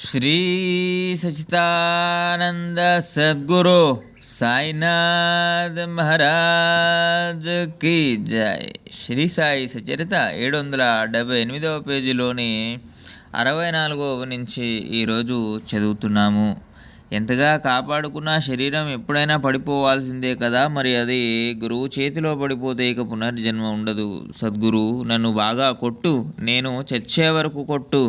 శ్రీ సచితానంద సద్గురు సాయినాథ్ మహారాజ్ కి జై. శ్రీ సాయి సచరిత 778వ పేజీలోని 64వ నుంచి ఈరోజు చదువుతున్నాము. ఎంతగా కాపాడుకున్న శరీరం ఎప్పుడైనా పడిపోవాల్సిందే కదా, మరి అది గురువు చేతిలో పడిపోతే ఇక పునర్జన్మ ఉండదు. సద్గురు, నన్ను బాగా కొట్టు, నేను చచ్చే వరకు కొట్టు,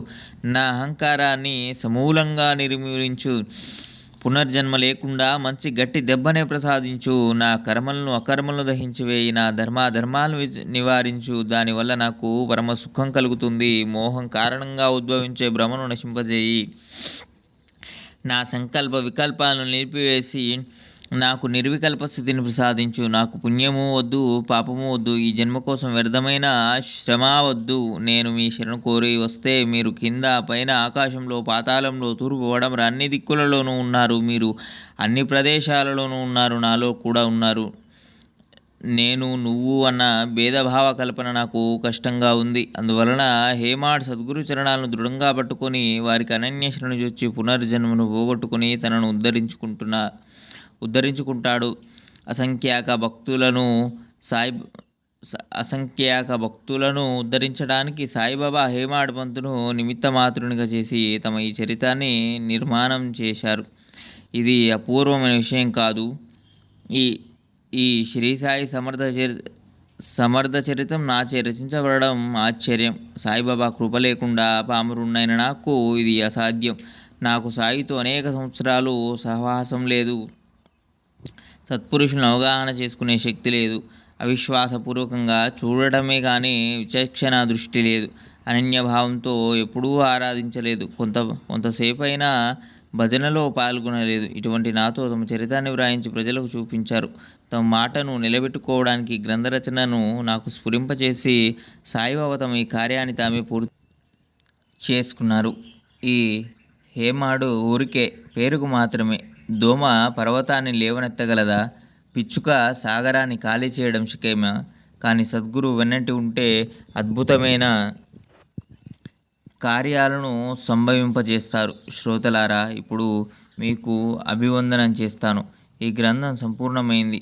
నా అహంకారాన్ని సమూలంగా నిర్మూలించు, పునర్జన్మ లేకుండా మంచి గట్టి దెబ్బనే ప్రసాదించు, నా కర్మలను అకర్మలను దహించివేయి, నా ధర్మాలను నివారించు, దానివల్ల నాకు పరమ సుఖం కలుగుతుంది. మోహం కారణంగా ఉద్భవించే భ్రమను నశింపజేయి, నా సంకల్ప వికల్పాలను నిలిపివేసి నాకు నిర్వికల్ప స్థితిని ప్రసాదించు. నాకు పుణ్యము వద్దు, పాపము వద్దు, ఈ జన్మ కోసం వ్యర్థమైన శ్రమ వద్దు. నేను మీ శరణు కోరి వస్తే మీరు కింద పైన ఆకాశంలో పాతాళంలో తూర్పు పడమర అన్ని దిక్కులలోనూ ఉన్నారు. మీరు అన్ని ప్రదేశాలలోనూ ఉన్నారు, నాలో కూడా ఉన్నారు. నేను నువ్వు అన్న భేదభావ కల్పన నాకు కష్టంగా ఉంది. అందువలన హేమాడ్ సద్గురు చరణాలను దృఢంగా పట్టుకొని వారికి అనన్య శరణు చొచ్చి పునర్జన్మను పోగొట్టుకుని తనను ఉద్ధరించుకుంటాడు. అసంఖ్యాక భక్తులను ఉద్ధరించడానికి సాయిబాబా హేమాడ్ పంతును నిమిత్త మాత్రునిగా చేసి తమ ఈ చరితాన్ని నిర్మాణం చేశారు. ఇది అపూర్వమైన విషయం కాదు. ఈ శ్రీ సాయి సమర్థ చరితం నాచే రచించబడడం ఆశ్చర్యం. సాయిబాబా కృప లేకుండా పామరున్నైన నాకు ఇది అసాధ్యం. నాకు సాయితో అనేక సంవత్సరాలు సహవాసం లేదు. సత్పురుషులను అవగాహన చేసుకునే శక్తి లేదు. అవిశ్వాసపూర్వకంగా చూడటమే కానీ విచక్షణ దృష్టి లేదు. అనన్యభావంతో ఎప్పుడూ ఆరాధించలేదు. కొంతసేపు అయినా భజనలో పాల్గొనలేదు. ఇటువంటి నాతో తమ చరితాన్ని వ్రాయించి ప్రజలకు చూపించారు. తమ మాటను నిలబెట్టుకోవడానికి గ్రంథరచనను నాకు స్ఫురింపచేసి సాయిబాబా తమ ఈ కార్యాన్ని తామే పూర్తి చేసుకున్నారు. ఈ హేమాడు ఊరికే పేరుకు మాత్రమే. దోమ పర్వతాన్ని లేవనెత్తగలదా? పిచ్చుక సాగరాన్ని ఖాళీ చేయడం శక్యమా? కానీ సద్గురు వెన్నంటి ఉంటే అద్భుతమైన కార్యాలను సంభవింపజేస్తారు. శ్రోతలారా, ఇప్పుడు మీకు అభివందనం చేస్తాను. ఈ గ్రంథం సంపూర్ణమైంది.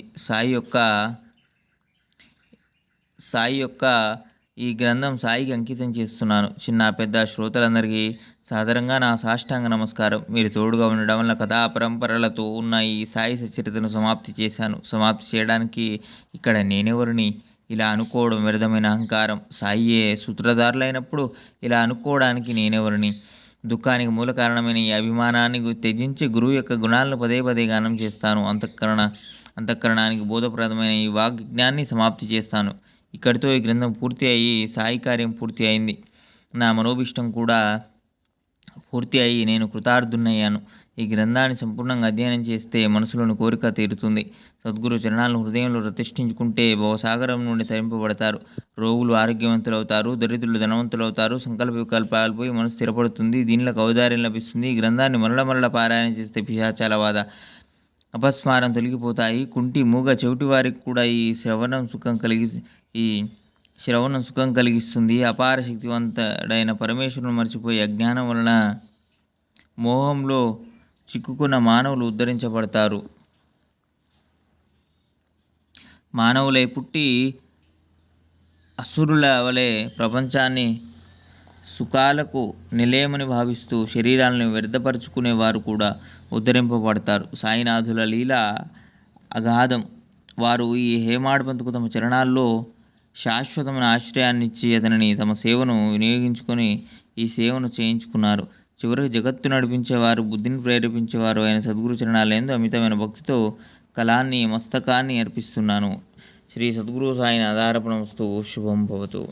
ఈ గ్రంథం సాయికి అంకితం చేస్తున్నాను. చిన్న పెద్ద శ్రోతలందరికీ సాదరంగా నా సాష్టాంగ నమస్కారం. మీరు తోడుగా ఉండడం వల్ల కథా పరంపరలతో ఉన్న ఈ సాయి సచరితను సమాప్తి చేశాను. సమాప్తి చేయడానికి ఇక్కడ నేనెవరిని? ఇలా అనుకోవడం వ్యర్థమైన అహంకారం. సాయియే సూత్రధారులైనప్పుడు ఇలా అనుకోవడానికి నేనెవరిని? దుఃఖానికి మూల కారణమైన ఈ అభిమానాన్ని త్యజించి గురువు యొక్క గుణాలను పదే పదే గానం చేస్తాను. అంతఃకరణానికి బోధప్రదమైన ఈ వాగ్జ్ఞాన్ని సమాప్తి చేస్తాను. ఇక్కడితో ఈ గ్రంథం పూర్తి అయ్యి సాయి కార్యం పూర్తి అయింది. నా మనోభిష్టం కూడా పూర్తి అయ్యి నేను కృతార్థున్నయ్యాను. ఈ గ్రంథాన్ని సంపూర్ణంగా అధ్యయనం చేస్తే మనసులోని కోరిక తీరుతుంది. సద్గురు చరణాలను హృదయంలో ప్రతిష్ఠించుకుంటే భవసాగరం నుండి తరింపబడతారు. రోగులు ఆరోగ్యవంతులవుతారు, దరిద్రులు ధనవంతులవుతారు, సంకల్ప వికల్పాలు పోయి మనసు స్థిరపడుతుంది, దీనిలో ఔదార్యం లభిస్తుంది. ఈ గ్రంథాన్ని మరల పారాయణ చేస్తే పిశాచాల బాధ అపస్మారం తొలగిపోతాయి. కుంటి మూగ చెవిటి వారికి కూడా ఈ శ్రవణం సుఖం కలిగిస్తుంది. అపార శక్తివంతుడైన పరమేశ్వరుని మర్చిపోయి అజ్ఞానం వలన మోహంలో చిక్కుకున్న మానవులు ఉద్ధరించబడతారు. మానవులై పుట్టి అసురుల వలె ప్రపంచాన్ని సుఖాలకు నిలయమని భావిస్తూ శరీరాలను వ్యర్థపరుచుకునే వారు కూడా ఉద్ధరింపబడతారు. సాయినాథుల లీల అగాధం. వారు ఈ హేమాడ్ పంతుకు తమ చరణాల్లో శాశ్వతమైన ఆశ్రయాన్నిచ్చి అతనిని తమ సేవను వినియోగించుకొని ఈ సేవను చేయించుకున్నారు. చివరికి జగత్తు నడిపించేవారు, బుద్ధిని ప్రేరేపించేవారు అయిన సద్గురు చరణాలందు అమితమైన భక్తితో కళాన్ని మస్తకాన్ని అర్పిస్తున్నాను. శ్రీ సద్గురు సాయిని ఆధారపణమస్తు. శుభం భవతు.